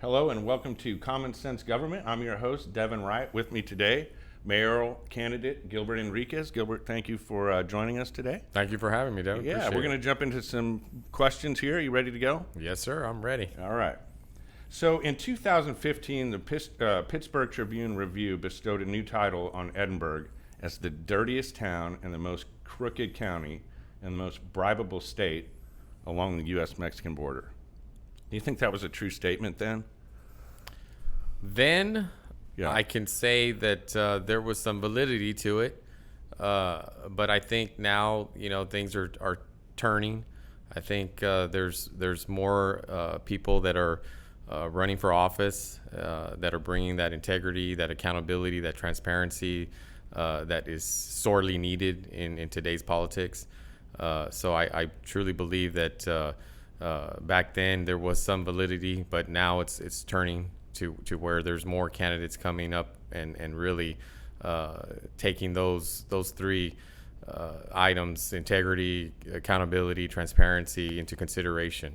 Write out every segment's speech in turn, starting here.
Hello and welcome to Common Sense Government. I'm your host, Devin Wright. With me today, mayoral candidate Gilbert Enriquez. Gilbert, thank you for joining us today. Thank you for having me, Devin. Yeah, we're going to jump into some questions here. Are you ready to go? Yes, sir. I'm ready. All right. So in 2015, the Pittsburgh Tribune Review bestowed a new title on Edinburg as the dirtiest town and the most crooked county and the most bribable state along the U.S.-Mexican border. Do you think that was a true statement then? Then Yeah. I can say that there was some validity to it, but I think now things are turning. I think there's more people that are running for office that are bringing that integrity, that accountability, that transparency that is sorely needed in today's politics. So I truly believe that back then there was some validity, but now it's turning to where there's more candidates coming up and really taking those three items: integrity, accountability, transparency into consideration.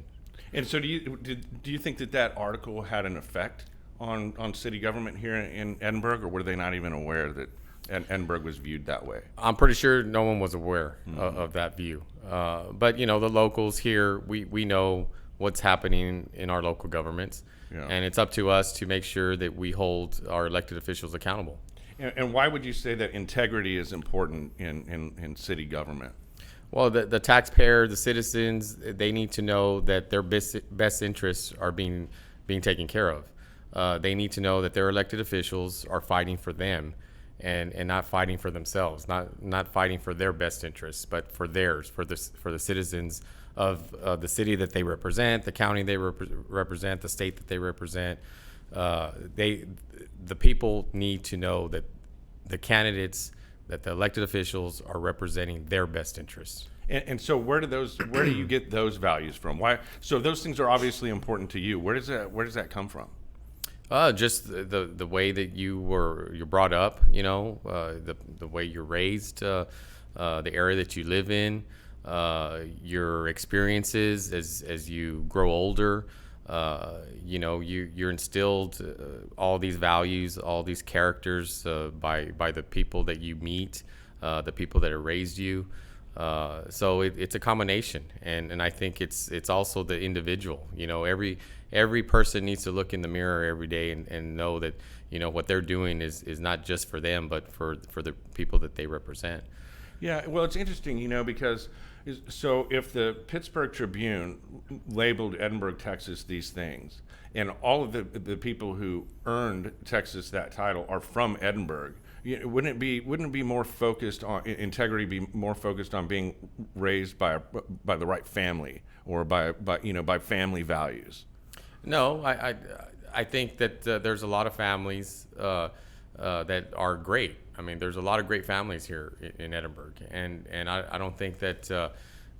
And so do you think that article had an effect on city government here in Edinburgh, or were they not even aware that Edinburgh was viewed that way? I'm pretty sure no one was aware of that view. But the locals here, we know what's happening in our local governments. Yeah. And it's up to us to make sure that we hold our elected officials accountable. And why would you say that integrity is important in city government? Well, the taxpayer, the citizens, they need to know that their best interests are being taken care of. They need to know that their elected officials are fighting for them and not fighting for themselves, not fighting for their best interests, but for theirs, for the citizens of the city that they represent, the county they represent, the state that they represent. The people need to know that the candidates, that the elected officials are representing their best interests. And so where do you get those values from? Why? So those things are obviously important to you. Where does that come from? Just the way that you're brought up, the way you're raised, the area that you live in, your experiences as you grow older. You're instilled all these values, all these characters by the people that you meet, the people that have raised you. So it's a combination, and I think it's also the individual. Every person needs to look in the mirror every day and know that what they're doing is not just for them, but for the people that they represent. Yeah, well, it's interesting, because so if the Pittsburgh Tribune labeled Edinburgh, Texas, these things, and all of the people who earned Texas that title are from Edinburgh, wouldn't it be more focused on integrity? Be more focused on being raised by the right family or by family values? No, I think that there's a lot of families that are great. I mean, there's a lot of great families here in Edinburgh, and I don't think that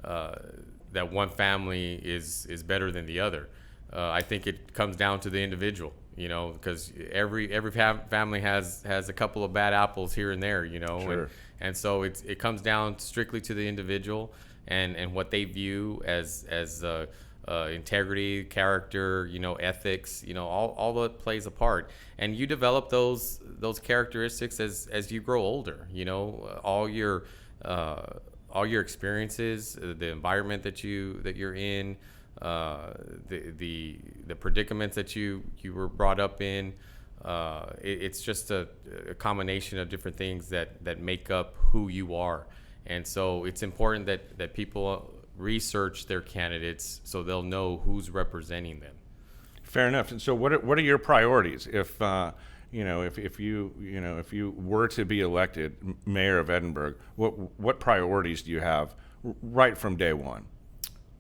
that one family is better than the other. I think it comes down to the individual, because every family has a couple of bad apples here and there, Sure. and so it comes down strictly to the individual and what they view as integrity, character, ethics, all that plays a part. And you develop those characteristics as you grow older. All your experiences, the environment that you're in, the predicaments that you were brought up in. It's just a combination of different things that make up who you are. And so it's important that people research their candidates so they'll know who's representing them. Fair enough. And so what are your priorities if you were to be elected mayor of Edinburgh? What priorities do you have right from day one?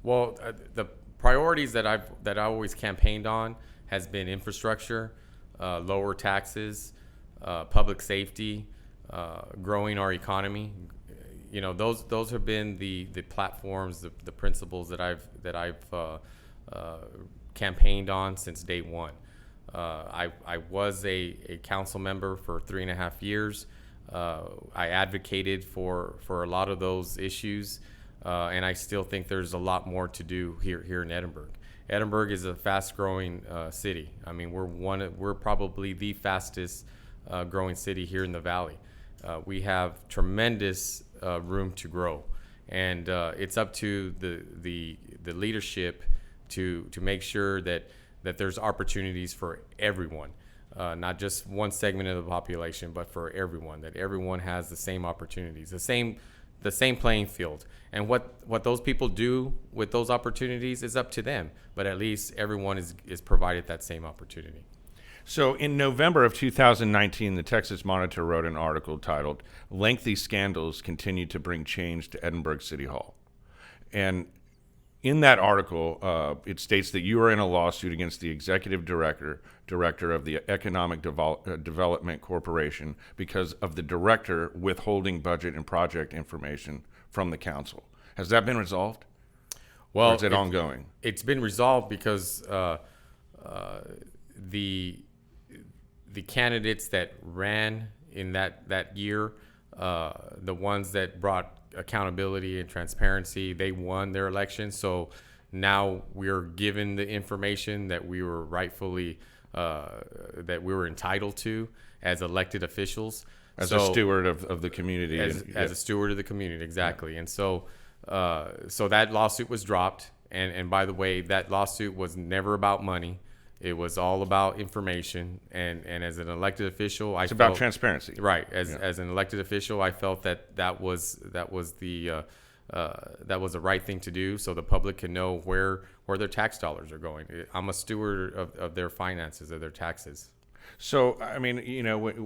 Well, the priorities that I always campaigned on has been infrastructure, lower taxes, public safety, growing our economy. Those have been the platforms, the principles that I've campaigned on since day one. I was a council member for 3.5 years. I advocated for a lot of those issues, and I still think there's a lot more to do here in Edinburgh. Edinburg is a fast-growing city. I mean, we're probably the fastest growing city here in the valley. We have tremendous room to grow, and it's up to the leadership to make sure that there's opportunities for everyone, not just one segment of the population, but for everyone. That everyone has the same opportunities, the same playing field. And what those people do with those opportunities is up to them. But at least everyone is provided that same opportunity. So in November of 2019, the Texas Monitor wrote an article titled "Lengthy Scandals Continue to Bring Change to Edinburg City Hall." And in that article, it states that you are in a lawsuit against the executive director of the Economic Development Corporation because of the director withholding budget and project information from the council. Has that been resolved? Well, or is it ongoing? It's been resolved because the candidates that ran in that year, the ones that brought accountability and transparency, they won their election. So now we're given the information that we were rightfully that we were entitled to as elected officials, as a steward of the community, as a steward of the community, exactly. And so that lawsuit was dropped, and by the way, that lawsuit was never about money. It was all about information, and as an elected official, it's about transparency, right? As an elected official, I felt that was the right thing to do, so the public can know where their tax dollars are going. I'm a steward of their finances, of their taxes. So, I mean,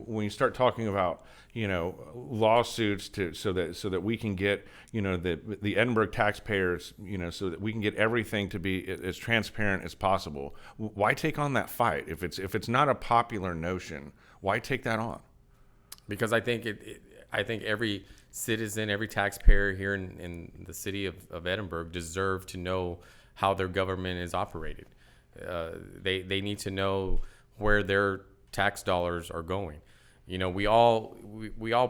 when you start talking about, lawsuits so that we can get, the Edinburg taxpayers, so that we can get everything to be as transparent as possible. Why take on that fight? If it's not a popular notion, why take that on? Because I think I think every citizen, every taxpayer here in the city of Edinburg deserve to know how their government is operated. They need to know where their tax dollars are going. We all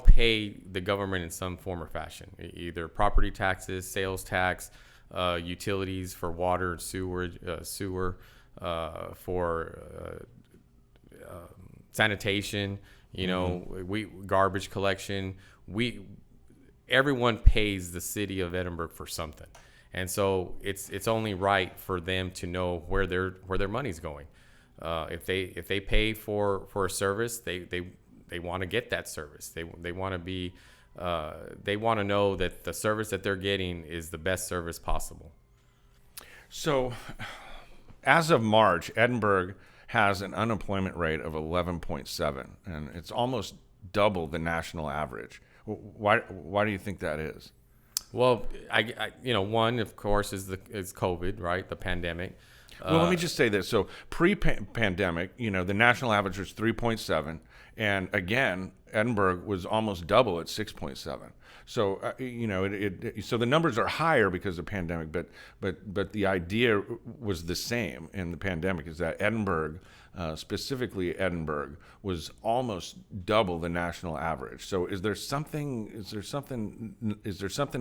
pay the government in some form or fashion, either property taxes, sales tax, utilities for water and sewer, for sanitation, we garbage collection. Everyone pays the city of Edinburg for something. And so it's only right for them to know where their money's going. If they pay for a service, they want to get that service. They want to know that the service that they're getting is the best service possible. So, as of March, Edinburg has an unemployment rate of 11.7, and it's almost double the national average. Why do you think that is? Well, one, of course, is COVID, right? The pandemic. Well, let me just say this. So pre-pandemic, the national average was 3.7, and again, Edinburgh was almost double at 6.7. So so the numbers are higher because of the pandemic, but the idea was the same in the pandemic, is that Edinburgh, specifically Edinburgh, was almost double the national average. So is there something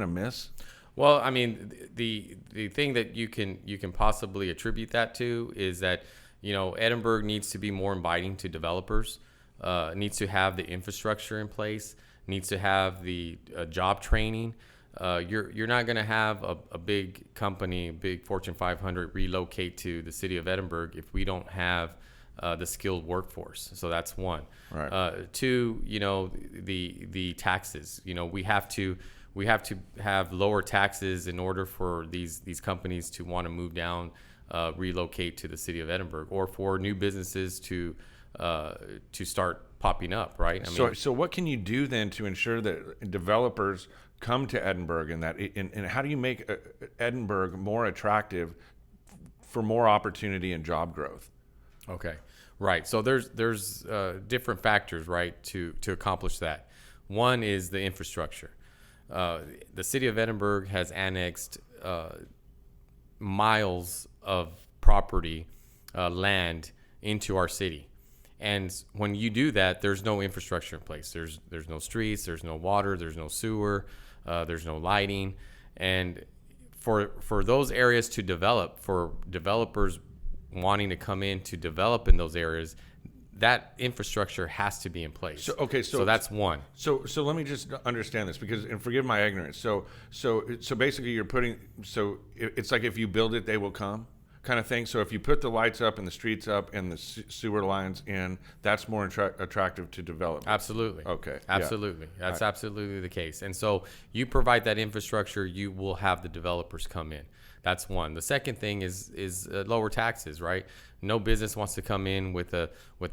amiss? Well, I mean, the thing that you can possibly attribute that to is that, Edinburgh needs to be more inviting to developers, needs to have the infrastructure in place, needs to have the job training. You're not going to have a big company, big Fortune 500 relocate to the city of Edinburgh if we don't have the skilled workforce. So that's one. Right. Two, the taxes. We have to have lower taxes in order for these companies to want to move down, relocate to the city of Edinburgh, or for new businesses to start popping up, right? So what can you do then to ensure that developers come to Edinburgh, and how do you make Edinburgh more attractive for more opportunity and job growth? Okay, right. So there's different factors, right, to accomplish that. One is the infrastructure. The city of Edinburgh has annexed miles of property, land into our city. And when you do that, there's no infrastructure in place. There's no streets, there's no water, there's no sewer, there's no lighting. And for those areas to develop, for developers wanting to come in to develop in those areas, that infrastructure has to be in place. So that's one. So let me just understand this, because, and forgive my ignorance. So basically you're putting, so it's like if you build it, they will come, kind of thing. So if you put the lights up and the streets up and the sewer lines in, that's more attractive to develop. Absolutely. Okay. Absolutely. Yeah. That's absolutely the case. And so you provide that infrastructure, you will have the developers come in. That's one. The second thing is lower taxes, right? No business wants to come in with a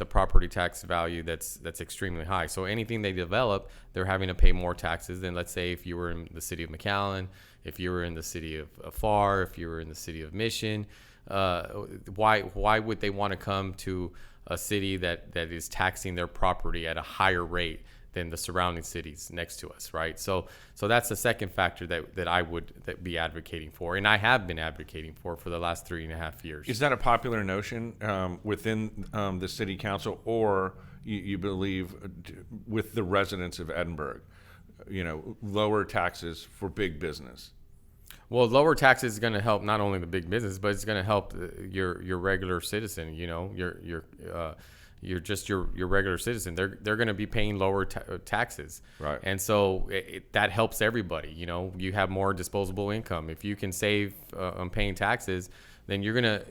property tax value that's extremely high. So anything they develop, they're having to pay more taxes than, let's say, if you were in the city of McAllen, if you were in the city of Pharr, if you were in the city of Mission. Why would they want to come to a city that is taxing their property at a higher rate than the surrounding cities next to us, right? So that's the second factor that I would be advocating for, and I have been advocating for the last 3.5 years. Is that a popular notion within the city council, or you believe with the residents of Edinburg, lower taxes for big business? Well, lower taxes is going to help not only the big business, but it's going to help your regular citizen. You're just your regular citizen. They're going to be paying lower taxes, right? And so that helps everybody. You have more disposable income. If you can save on paying taxes, then you're gonna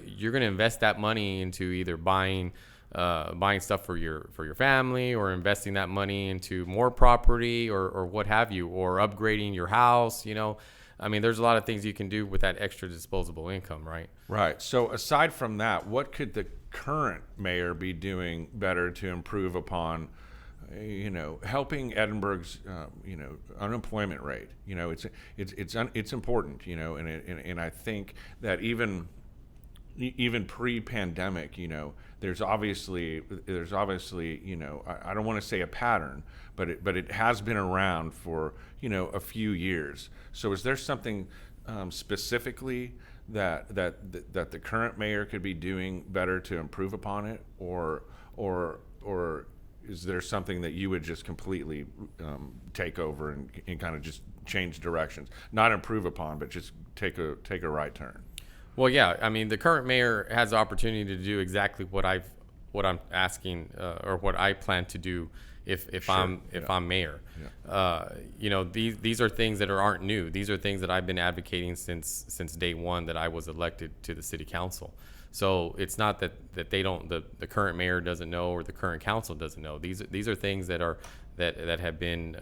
invest that money into either buying stuff for your family, or investing that money into more property, or what have you, or upgrading your house. I mean, there's a lot of things you can do with that extra disposable income, right? Right. So aside from that, what could the current mayor be doing better to improve upon, helping Edinburgh's, unemployment rate? It's important, and I think that even pre-pandemic, there's obviously, I don't want to say a pattern, but it has been around for, a few years. So is there something specifically that the current mayor could be doing better to improve upon it, or is there something that you would just completely take over and kind of just change directions, not improve upon, but just take a right turn? Well, yeah. I mean, the current mayor has the opportunity to do exactly what I'm asking, or what I plan to do if I'm mayor. Yeah. These are things that aren't new. These are things that I've been advocating since day one that I was elected to the city council. So it's not that they don't, the current mayor doesn't know, or the current council doesn't know. These are things that have been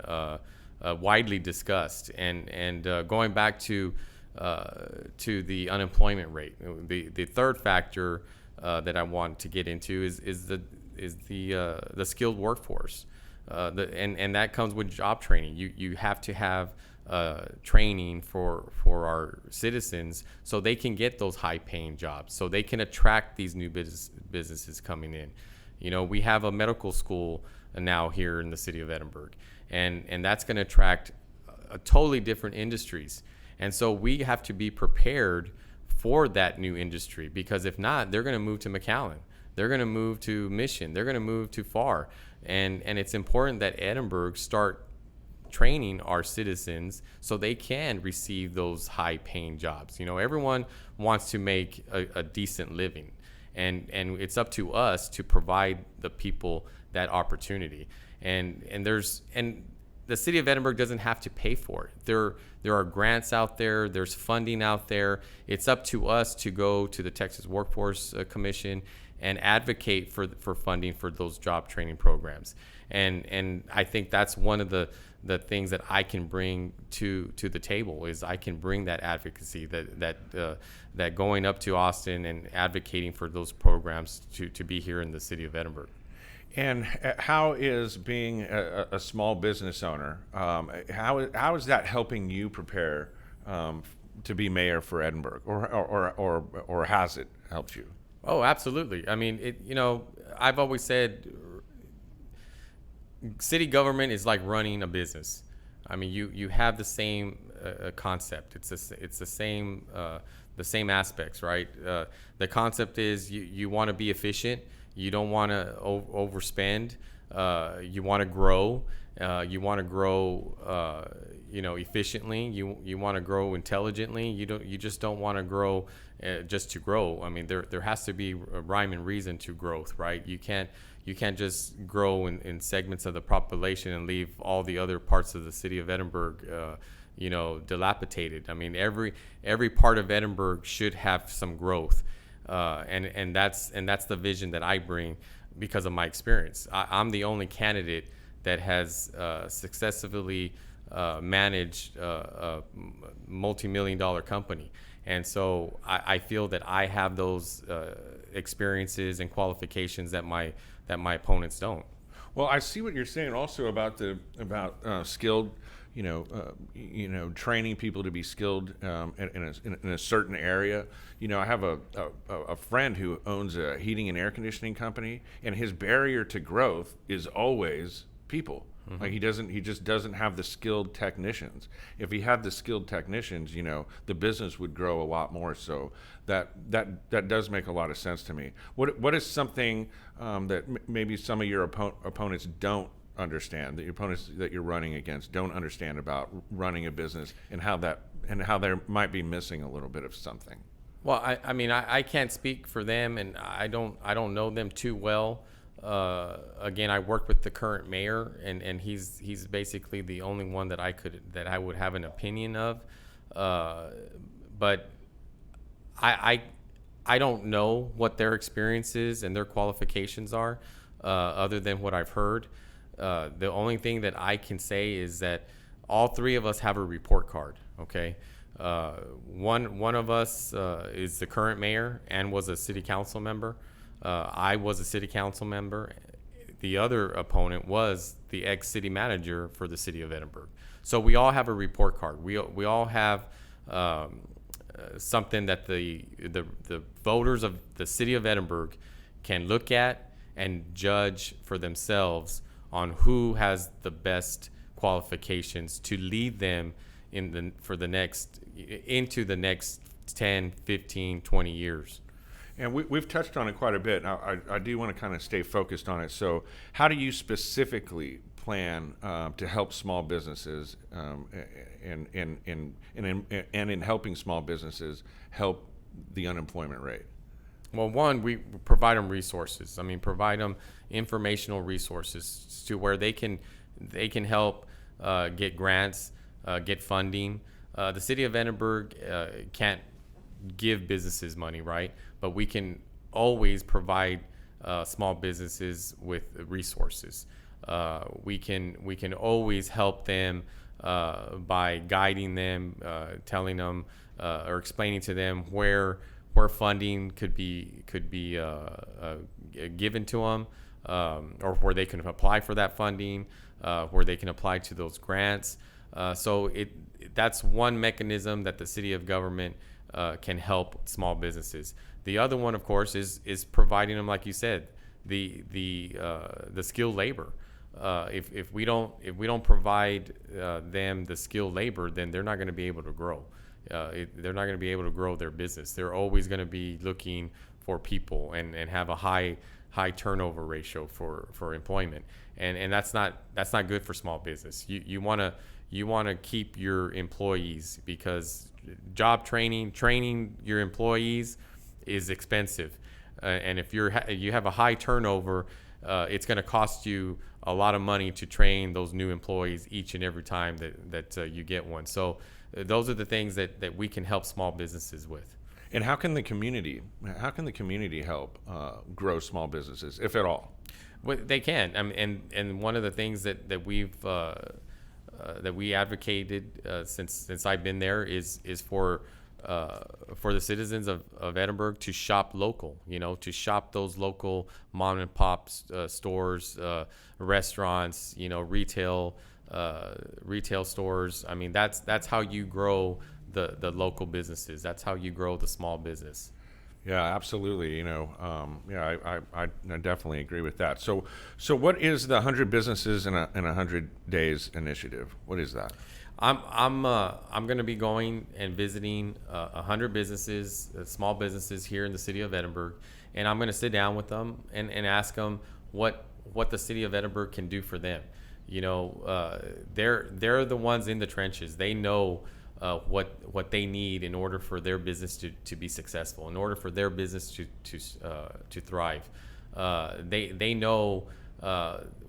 widely discussed. And going back to the unemployment rate, the third factor that I want to get into is the skilled workforce, and that comes with job training. You have to have training for our citizens, so they can get those high-paying jobs, so they can attract these new businesses coming in. We have a medical school now here in the city of Edinburg, and that's going to attract a totally different industries. And so we have to be prepared for that new industry, because if not, they're going to move to McAllen. They're going to move to Mission. They're going to move to Pharr. And it's important that Edinburg start training our citizens so they can receive those high-paying jobs. Everyone wants to make a decent living, and it's up to us to provide the people that opportunity. And the city of Edinburg doesn't have to pay for it. There are grants out there. There's funding out there. It's up to us to go to the Texas Workforce Commission and advocate for funding for those job training programs. And I think that's one of the things that I can bring to the table, is I can bring that advocacy, that going up to Austin and advocating for those programs to be here in the city of Edinburg. And how is being a small business owner, how is that helping you prepare to be mayor for Edinburg, or has it helped you? Oh, absolutely. I mean, I've always said city government is like running a business. I mean, you have the same concept. It's the same aspects, right? The concept is you want to be efficient. You don't want to overspend. You want to grow. You want to grow, efficiently. You want to grow intelligently. You just don't want to grow just to grow. I mean, there has to be a rhyme and reason to growth, right? You can't just grow in segments of the population and leave all the other parts of the city of Edinburg, dilapidated. I mean, every part of Edinburg should have some growth, and that's the vision that I bring because of my experience. I'm the only candidate that has successfully managed a multi-million-dollar company. And so I feel that I have those experiences and qualifications that my opponents don't. Well, I see what you're saying also about skilled, training people to be skilled in a certain area. I have a friend who owns a heating and air conditioning company, and his barrier to growth is always people. Mm-hmm. Like he just doesn't have the skilled technicians. If he had the skilled technicians, the business would grow a lot more. So that does make a lot of sense to me. What is something that maybe some of your opponents don't understand, that your opponents that you're running against don't understand about running a business, and how they might be missing a little bit of something? Well, I mean, I can't speak for them, and I don't know them too well. Again, I work with the current mayor, and he's basically the only one that I would have an opinion of. But I don't know what their experiences and their qualifications are, other than what I've heard. The only thing that I can say is that all three of us have a report card. Okay. One of us is the current mayor and was a city council member. I was a city council member. The other opponent was the ex-city manager for the city of Edinburg. So we all have a report card. We all have something that the voters of the city of Edinburg can look at and judge for themselves on who has the best qualifications to lead them into the next 10, 15, 20 years. And we've touched on it quite a bit. Now, I do want to kind of stay focused on it. So how do you specifically plan to help small businesses, and in helping small businesses help the unemployment rate? Well, one, we provide them resources. I mean, provide them informational resources to where they can help get grants, get funding. The city of Edinburg can't give businesses money, right? But we can always provide small businesses with resources. We can always help them by guiding them, telling them or explaining to them where funding could be given to them, or where they can apply for that funding, where they can apply to those grants. So that's one mechanism that the city of government can help small businesses. The other one, of course, is providing them, like you said, the skilled labor. If we don't provide them the skilled labor, then they're not going to be able to grow. They're not going to be able to grow their business. They're always going to be looking for people and have a high turnover ratio for employment, and that's not good for small business. You want to keep your employees, because job training your employees is expensive, and if you have a high turnover, it's going to cost you a lot of money to train those new employees each and every time that you get one. So those are the things that we can help small businesses with. And how can the community help grow small businesses, if at all? Well, they can. And one of the things that we advocated since I've been there is for the citizens of Edinburg to shop local. To shop those local mom and pop stores, restaurants, retail stores. I mean, that's how you grow the local businesses. That's how you grow the small business. Yeah, absolutely. I definitely agree with that. So what is the 100 Businesses in 100 Days initiative? What is that? I'm going to be going and visiting 100 businesses, small businesses here in the city of Edinburg, and I'm going to sit down with them and ask them what what the city of Edinburg can do for them. They're the ones in the trenches. They know what they need in order for their business to be successful, in order for their business to thrive. They know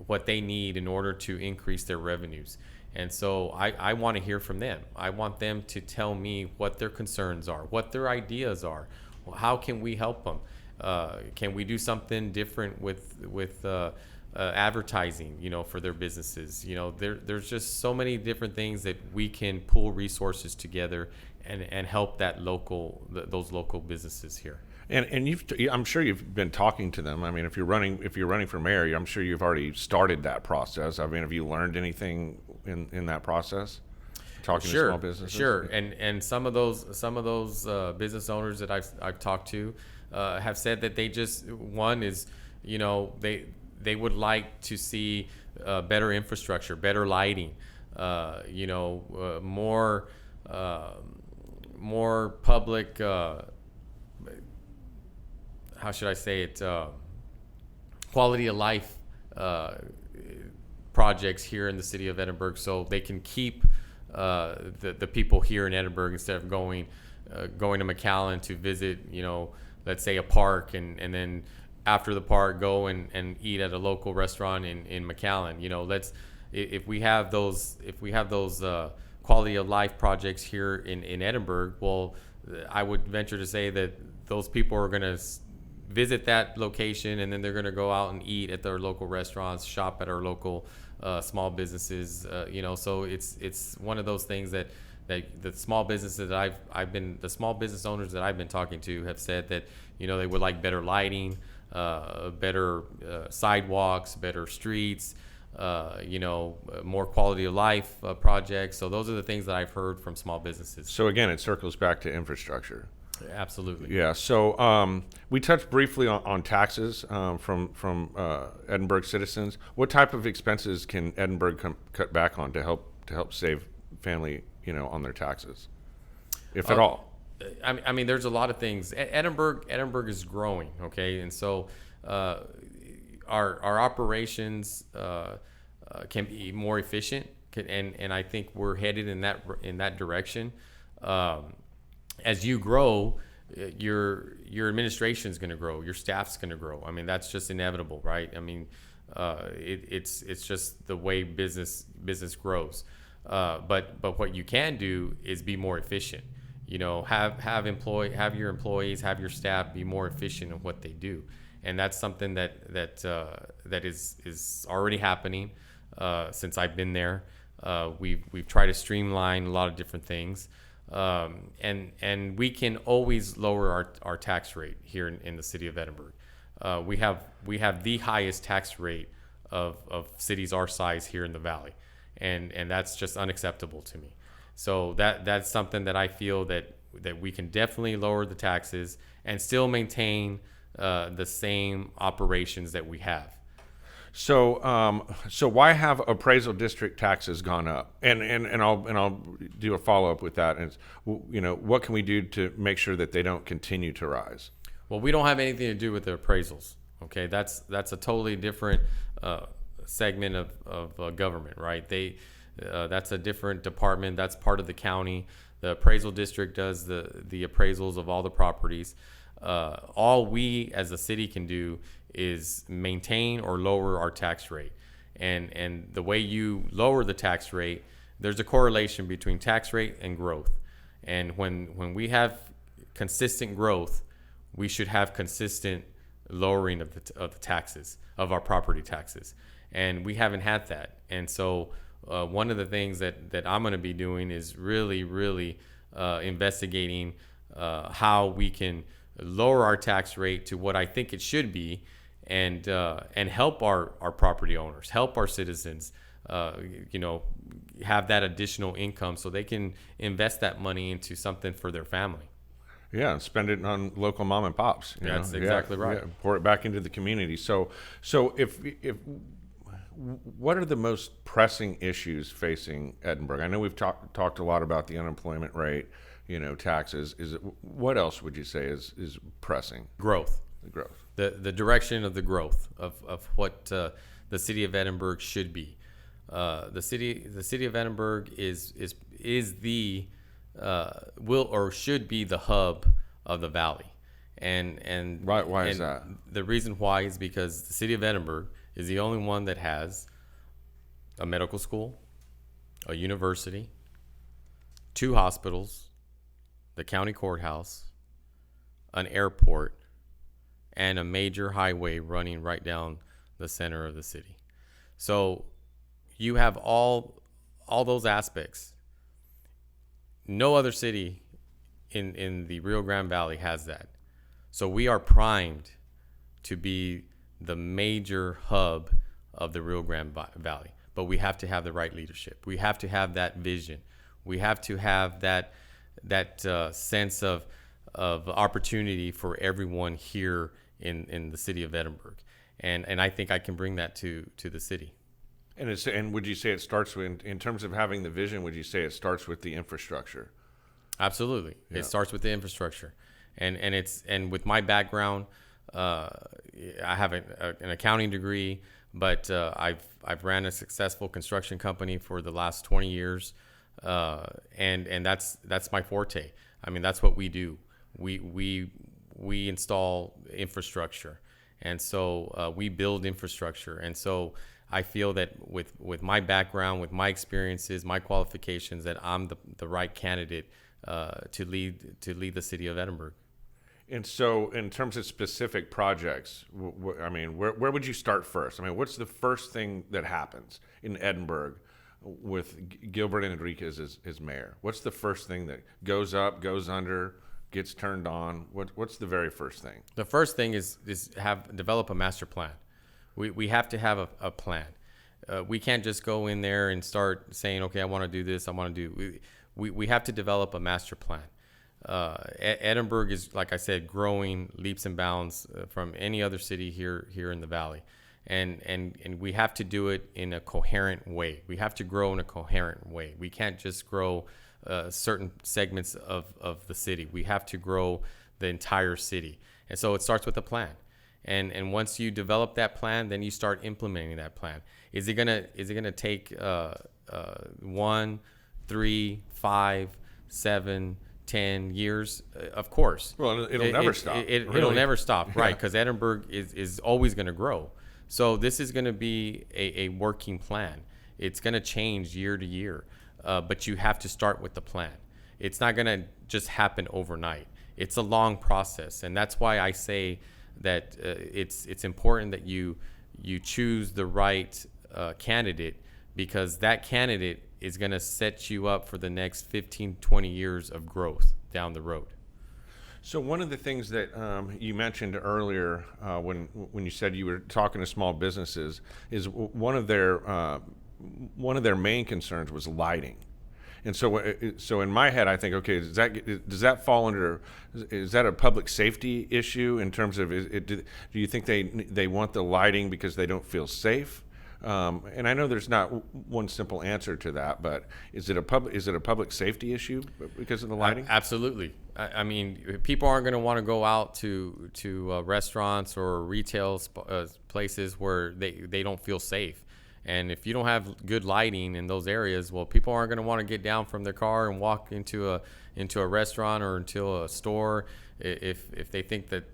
what they need in order to increase their revenues. And so I want to hear from them. I want them to tell me what their concerns are, what their ideas are. How can we help them? Can we do something different with advertising, for their businesses? There's just so many different things that we can pull resources together and help those local businesses here. And I'm sure you've been talking to them. I mean, if you're running for mayor, I'm sure you've already started that process. I mean, have you learned anything in that process? Talking to small businesses? Sure. And some of those business owners that I've talked to have said that they just, one is, they would like to see better infrastructure, better lighting, more public, how should I say it, quality of life projects here in the city of Edinburg, so they can keep the people here in Edinburg instead of going to McAllen to visit, let's say a park, and then after the park go and eat at a local restaurant in McAllen. If we have those quality of life projects here in Edinburg, well, I would venture to say that those people are going to visit that location, and then they're going to go out and eat at their local restaurants, shop at our local small businesses. So it's one of those things that the small businesses that the small business owners that I've been talking to have said that they would like better lighting, better sidewalks, better streets, more quality of life projects. So those are the things that I've heard from small businesses. So again, it circles back to infrastructure. Absolutely. Yeah. So we touched briefly on taxes from Edinburg citizens. What type of expenses can Edinburg cut back on to help save family, on their taxes, if at all? I mean, there's a lot of things. Edinburg is growing. Okay, and so our operations can be more efficient, and I think we're headed in that direction. As you grow, your administration is going to grow, your staff's going to grow. I mean, that's just inevitable, right? I mean, it's just the way business grows. But what you can do is be more efficient. Have your employees, have your staff be more efficient in what they do, and that's something that is already happening since I've been there. We've tried to streamline a lot of different things. And we can always lower our tax rate here in the city of Edinburg. We have the highest tax rate of cities our size here in the valley, and that's just unacceptable to me. So that's something that I feel that we can definitely lower the taxes and still maintain the same operations that we have. So why have appraisal district taxes gone up? And I'll do a follow up with that. And what can we do to make sure that they don't continue to rise? Well, we don't have anything to do with the appraisals. Okay, that's a totally different segment of government, right? That's a different department. That's part of the county. The appraisal district does the appraisals of all the properties. All we as a city can do is maintain or lower our tax rate. And the way you lower the tax rate, there's a correlation between tax rate and growth. And when we have consistent growth, we should have consistent lowering of the taxes, of our property taxes. And we haven't had that. And so one of the things that I'm going to be doing is really investigating how we can lower our tax rate to what I think it should be, and help our property owners, help our citizens, have that additional income so they can invest that money into something for their family. Yeah, and spend it on local mom and pops. That's exactly right. Yeah, pour it back into the community. So if what are the most pressing issues facing Edinburg? I know we've talked a lot about the unemployment rate, taxes. What else would you say is pressing? Growth. the direction of the growth of what the city of Edinburg should be. The city of Edinburg is the will or should be the hub of the valley. And Why is that? The reason why is because the city of Edinburg is the only one that has a medical school, a university, 2 hospitals, the county courthouse, an airport, and a major highway running right down the center of the city. So you have all those aspects. No other city in the Rio Grande Valley has that. So we are primed to be the major hub of the Rio Grande Valley. But we have to have the right leadership. We have to have that vision. We have to have that sense of opportunity for everyone here in the city of Edinburg. And I think I can bring that to the city. And would you say it starts with, in terms of having the vision, would you say it starts with the infrastructure? Absolutely. Yeah. It starts with the infrastructure. And with my background, I have an accounting degree, but I've ran a successful construction company for the last 20 years, and that's my forte. I mean, that's what we do. We install infrastructure, and so we build infrastructure. And so I feel that with my background, with my experiences, my qualifications, that I'm the right candidate to lead the city of Edinburg. And so, in terms of specific projects, I mean, where would you start first? I mean, what's the first thing that happens in Edinburg with Gilbert Enriquez as mayor? What's the first thing that goes up, goes under, gets turned on? What's the very first thing? The first thing is develop a master plan. We have to have a plan. We can't just go in there and start saying, okay, I want to do this, I want to do. We have to develop a master plan. Edinburg is, like I said, growing leaps and bounds from any other city here in the valley, and we have to do it in a coherent way. We have to grow in a coherent way. We can't just grow certain segments of the city. We have to grow the entire city, and so it starts with a plan. And once you develop that plan, then you start implementing that plan. Is it gonna take 1, 3, 5 7 10 years? Of course. Well, it'll never stop. It'll never stop, right? Yeah. Because Edinburg is always going to grow. So this is going to be a working plan. It's going to change year to year, but you have to start with the plan. It's not going to just happen overnight. It's a long process, and that's why I say that it's important that you choose the right candidate, because that candidate is going to set you up for the next 15, 20 years of growth down the road. So one of the things that you mentioned earlier when you said you were talking to small businesses is one of their main concerns was lighting. And so in my head, I think, okay, does that fall under, is that a public safety issue in terms of, do you think they want the lighting because they don't feel safe? And I know there's not one simple answer to that, but is it a public safety issue because of the lighting? Absolutely. I mean, people aren't going to want to go out to restaurants or retail places where they don't feel safe. And if you don't have good lighting in those areas, well, people aren't going to want to get down from their car and walk into a restaurant or into a store if they think that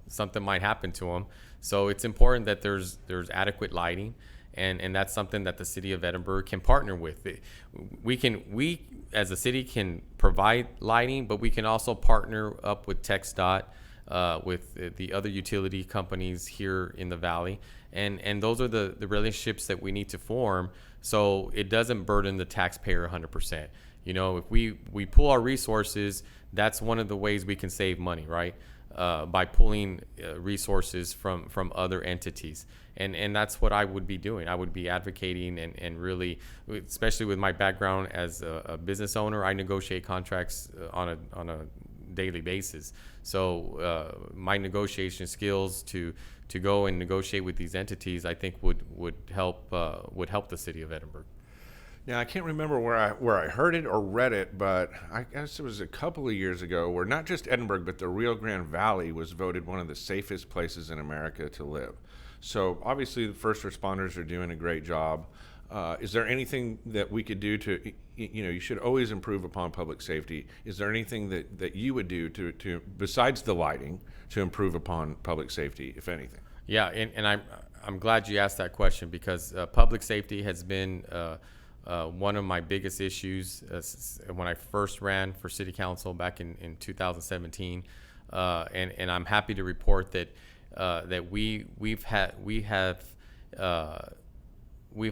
something might happen to them. So it's important that there's adequate lighting. And that's something that the city of Edinburg can partner with. We as a city can provide lighting, but we can also partner up with TxDOT, with the other utility companies here in the valley, and those are the relationships that we need to form so it doesn't burden the taxpayer 100%. If we pool our resources, that's one of the ways we can save money, right? By pulling resources from other entities. And that's what I would be doing. I would be advocating and really, especially with my background as a business owner, I negotiate contracts on a daily basis. So my negotiation skills to go and negotiate with these entities, I think would help the city of Edinburg. Now I can't remember where I heard it or read it, but I guess it was a couple of years ago where not just Edinburg but the Rio Grande Valley was voted one of the safest places in America to live. So obviously the first responders are doing a great job. Is there anything that we could do to, you should always improve upon public safety. Is there anything that you would do to besides the lighting to improve upon public safety, if anything? Yeah, and I'm glad you asked that question because public safety has been one of my biggest issues when I first ran for city council back in 2017, and I'm happy to report that we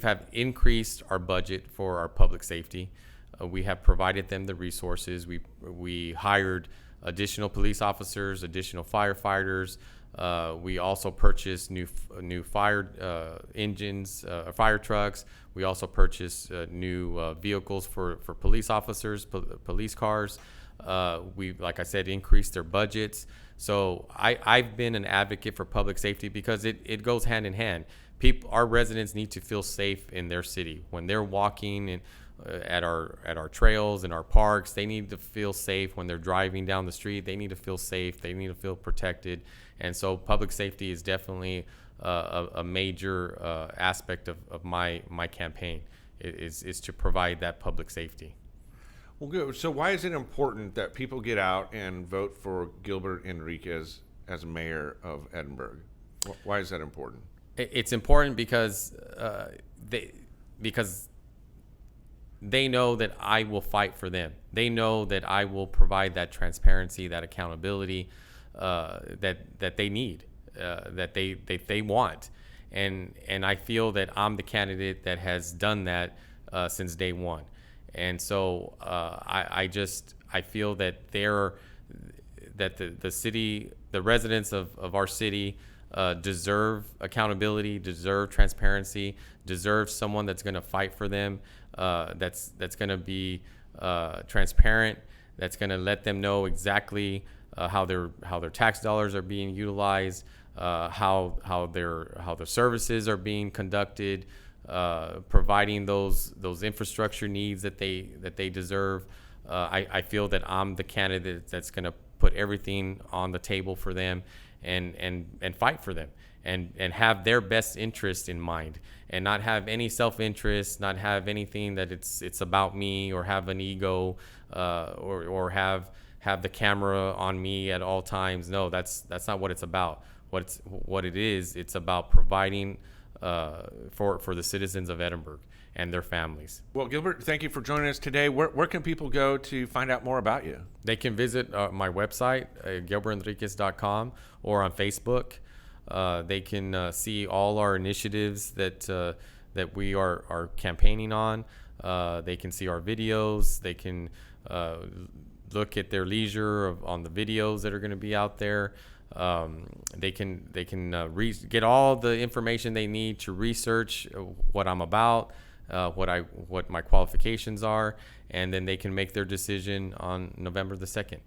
have increased our budget for our public safety. We have provided them the resources. We hired additional police officers, additional firefighters. We also purchased new fire engines, fire trucks. We also purchased new vehicles for police officers, police cars. We, like I said, increased their budgets. So I've been an advocate for public safety because it goes hand in hand. Our residents need to feel safe in their city when they're walking at our trails and our parks. They need to feel safe when they're driving down the street. They need to feel safe. They need to feel protected. And so public safety is definitely a major aspect of my campaign is to provide that public safety. Well, good. So why is it important that people get out and vote for Gilbert Enriquez as mayor of Edinburg? Why is that important? It's important because they know that I will fight for them. They know that I will provide that transparency, that accountability that they need, that they want, and I feel that I'm the candidate that has done that since day one, and so I feel that the city, the residents of our city deserve accountability, deserve transparency, deserve someone that's going to fight for them, that's going to be transparent, that's going to let them know exactly how their tax dollars are being utilized, how their services are being conducted, providing those infrastructure needs that they deserve. I feel that I'm the candidate that's going to put everything on the table for them and fight for them and have their best interest in mind and not have any self-interest, not have anything that it's about me or have an ego or have the camera on me at all times. No, that's not what it's about. What it is, it's about providing for the citizens of Edinburg and their families. Well, Gilbert, thank you for joining us today. Where can people go to find out more about you? They can visit my website, gilbertenriquez.com, or on Facebook. They can see all our initiatives that we are campaigning on. They can see our videos. They can look at their leisure on the videos that are going to be out there. They can get all the information they need to research what I'm about, what my qualifications are, and then they can make their decision on November the 2nd.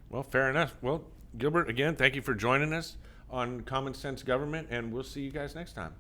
Well, fair enough. Well, Gilbert, again, thank you for joining us on Common Sense Government, and we'll see you guys next time.